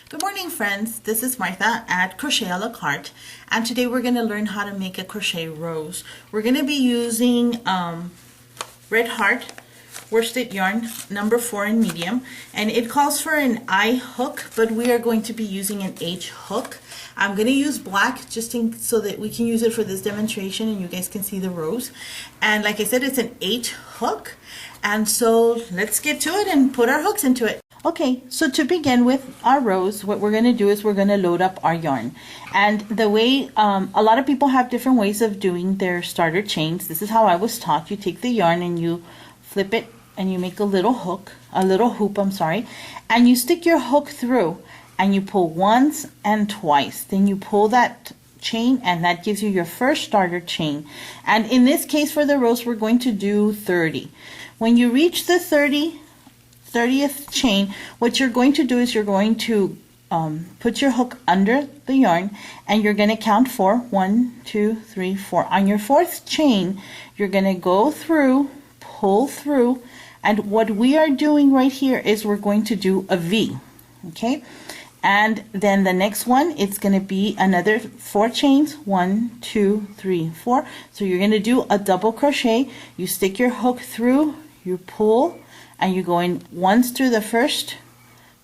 Good morning, friends. This is Martha at Crochet a la carte, and today we're going to learn how to make a crochet rose. We're going to be using Red Heart worsted yarn number 4 in medium, and it calls for an I hook, but we are going to be using an H hook. I'm going to use black so that we can use it for this demonstration and you guys can see the rose. And like I said, it's an H hook, and so let's get to it and put our hooks into it. Okay, so to begin with our rose, what we're going to do is we're going to load up our yarn. And the way, a lot of people have different ways of doing their starter chains. This is how I was taught. You take the yarn and you flip it and you make a little hook, and you stick your hook through and you pull once and twice. Then you pull that chain and that gives you your first starter chain. And in this case for the rose, we're going to do 30. When you reach the 30th chain, what you're going to do is you're going to put your hook under the yarn and you're going to count 4. 1, 2, 3, 4. On your 4th chain, you're going to go through, pull through, and what we are doing right here is we're going to do a V. Okay, and then the next one, it's going to be another 4 chains. 1, 2, 3, 4. So you're going to do a double crochet. You stick your hook through, you pull, and you go in once through the first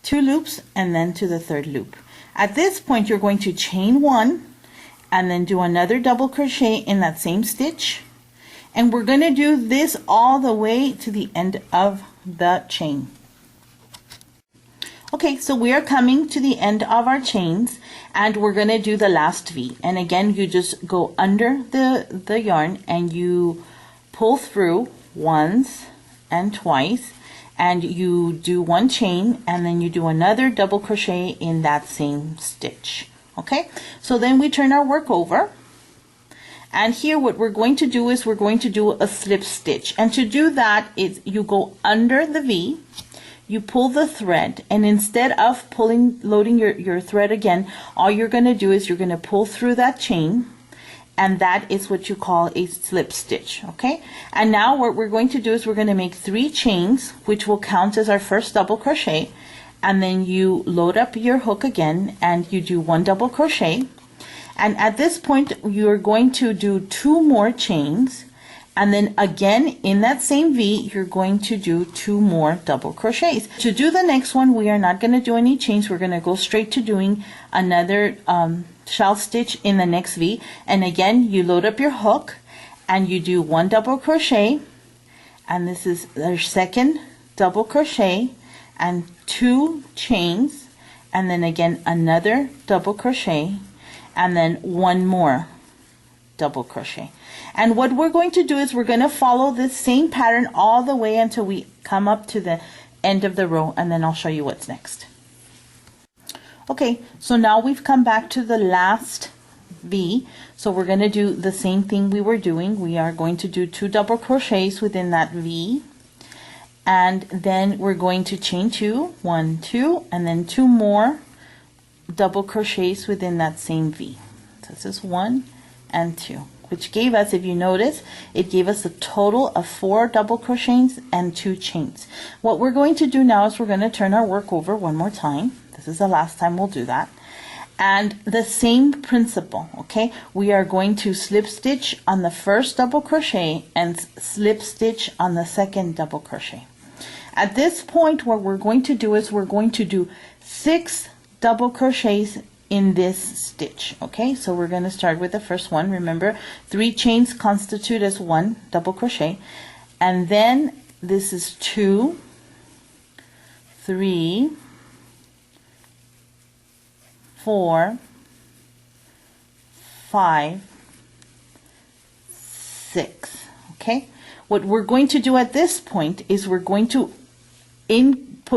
2 loops and then to the 3rd loop. At this point, you're going to chain 1 and then do another double crochet in that same stitch, and we're going to do this all the way to the end of the chain. Okay, so we are coming to the end of our chains and we're going to do the last V. And again, you just go under the yarn and you pull through once and twice, and you do 1 chain and then you do another double crochet in that same stitch. Okay, so then we turn our work over, and here what we're going to do is we're going to do a slip stitch. And to do that is you go under the V, you pull the thread, and instead of loading your thread again, all you're going to do is you're going to pull through that chain, and that is what you call a slip stitch. Okay, and now what we're going to do is we're going to make 3 chains, which will count as our first double crochet, and then you load up your hook again and you do 1 double crochet, and at this point you're going to do 2 more chains, and then again in that same V you're going to do 2 more double crochets. To do the next one, we are not going to do any chains. We're going to go straight to doing another shell stitch in the next V, and again you load up your hook and you do 1 double crochet, and this is their second double crochet and 2 chains, and then again another double crochet, and then 1 more double crochet. And what we're going to do is we're going to follow this same pattern all the way until we come up to the end of the row, and then I'll show you what's next. Okay, so now we've come back to the last V, so we're going to do the same thing we were doing. We are going to do 2 double crochets within that V, and then we're going to chain 2, 1, 2, and then 2 more double crochets within that same V. So this is 1 and 2, which gave us, if you notice, it gave us a total of 4 double crochets and 2 chains. What we're going to do now is we're going to turn our work over one more time. This is the last time we'll do that. And the same principle, okay? We are going to slip stitch on the first double crochet and slip stitch on the second double crochet. At this point, what we're going to do is we're going to do 6 double crochets in this stitch. Okay, so we're going to start with the first one. Remember, 3 chains constitute as 1 double crochet, and then this is 2, 3, 4, 5, 6. Okay, what we're going to do at this point is we're going to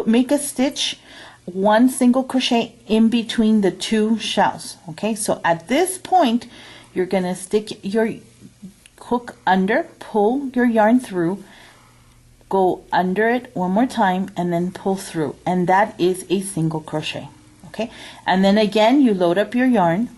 make a stitch, 1 single crochet in between the 2 shells. Okay, so at this point you're going to stick your hook under, pull your yarn through, go under it one more time, and then pull through, and that is a single crochet. Okay, and then again you load up your yarn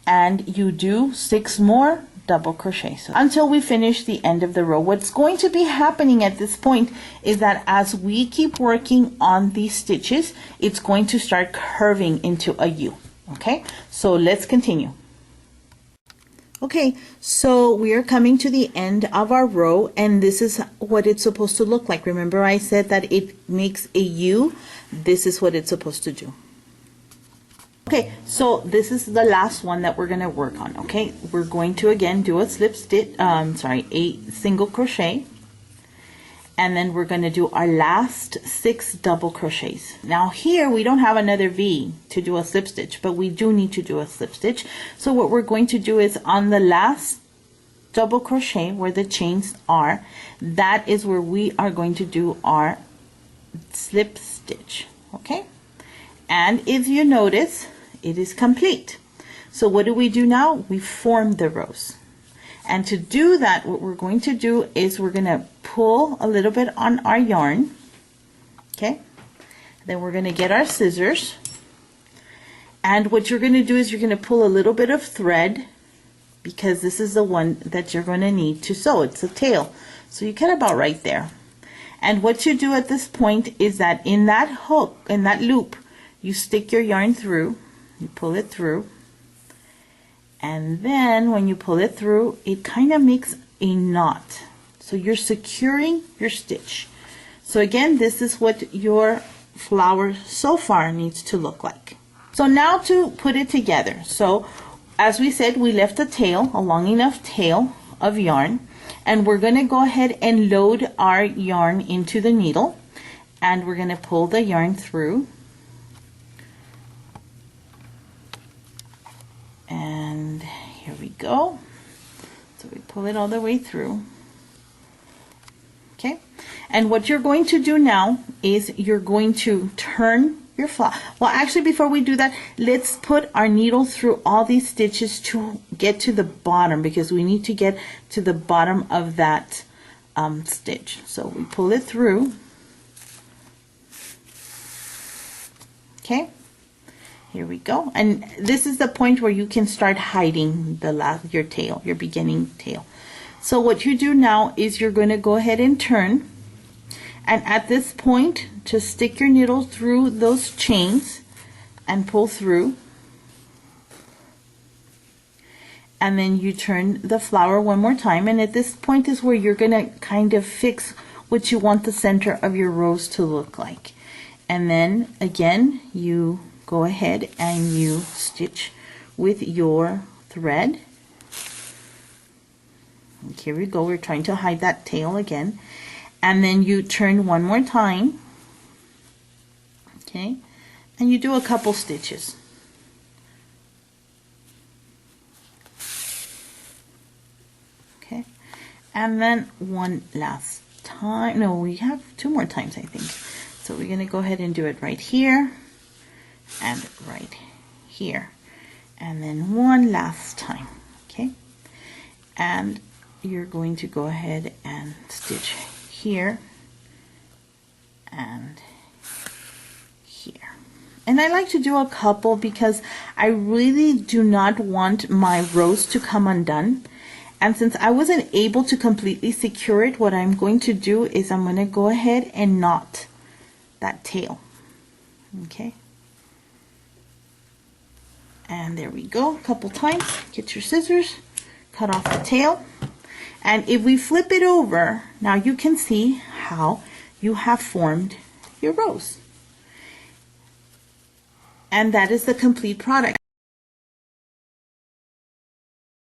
and you do 6 more double crochet. So until we finish the end of the row. What's going to be happening at this point is that as we keep working on these stitches, it's going to start curving into a U. Okay, so let's continue. Okay, so we are coming to the end of our row, and this is what it's supposed to look like. Remember I said that it makes a U? This is what it's supposed to do. Okay, so this is the last one that we're going to work on. Okay, we're going to again do a slip stitch, a single crochet, and then we're going to do our last 6 double crochets. Now here we don't have another V to do a slip stitch, but we do need to do a slip stitch. So what we're going to do is on the last double crochet where the chains are, that is where we are going to do our slip stitch. Okay, and if you notice, it is complete. So what do we do now? We form the rows. And to do that, what we're going to do is we're going to pull a little bit on our yarn. Okay, then we're going to get our scissors, and what you're going to do is you're going to pull a little bit of thread, because this is the one that you're going to need to sew. It's a tail, so you cut about right there. And what you do at this point is that in that hook, in that loop, you stick your yarn through, you pull it through, and then when you pull it through, it kind of makes a knot. So you're securing your stitch. So again, this is what your flower so far needs to look like. So now to put it together. So as we said, we left a tail, a long enough tail of yarn, and we're going to go ahead and load our yarn into the needle, and we're going to pull the yarn through. And here we go. So we pull it all the way through. Okay, and what you're going to do now is you're going to turn your flower. Well, actually, before we do that, let's put our needle through all these stitches to get to the bottom, because we need to get to the bottom of that stitch. So we pull it through. Okay, here we go. And this is the point where you can start hiding your tail, your beginning tail. So what you do now is you're going to go ahead and turn, and at this point just stick your needle through those chains and pull through, and then you turn the flower one more time, and at this point is where you're going to kind of fix what you want the center of your rose to look like. And then again you go ahead and you stitch with your thread. And here we go, we're trying to hide that tail again, and then you turn one more time. Okay, and you do a couple stitches. Okay, and then one last time. No, we have 2 more times, I think. So we're going to go ahead and do it right here and right here, and then one last time. Okay, and you're going to go ahead and stitch here and here. And I like to do a couple because I really do not want my rose to come undone. And since I wasn't able to completely secure it, what I'm going to do is I'm going to go ahead and knot that tail. Okay, and there we go, a couple times. Get your scissors, cut off the tail, and if we flip it over, now you can see how you have formed your rose. And that is the complete product.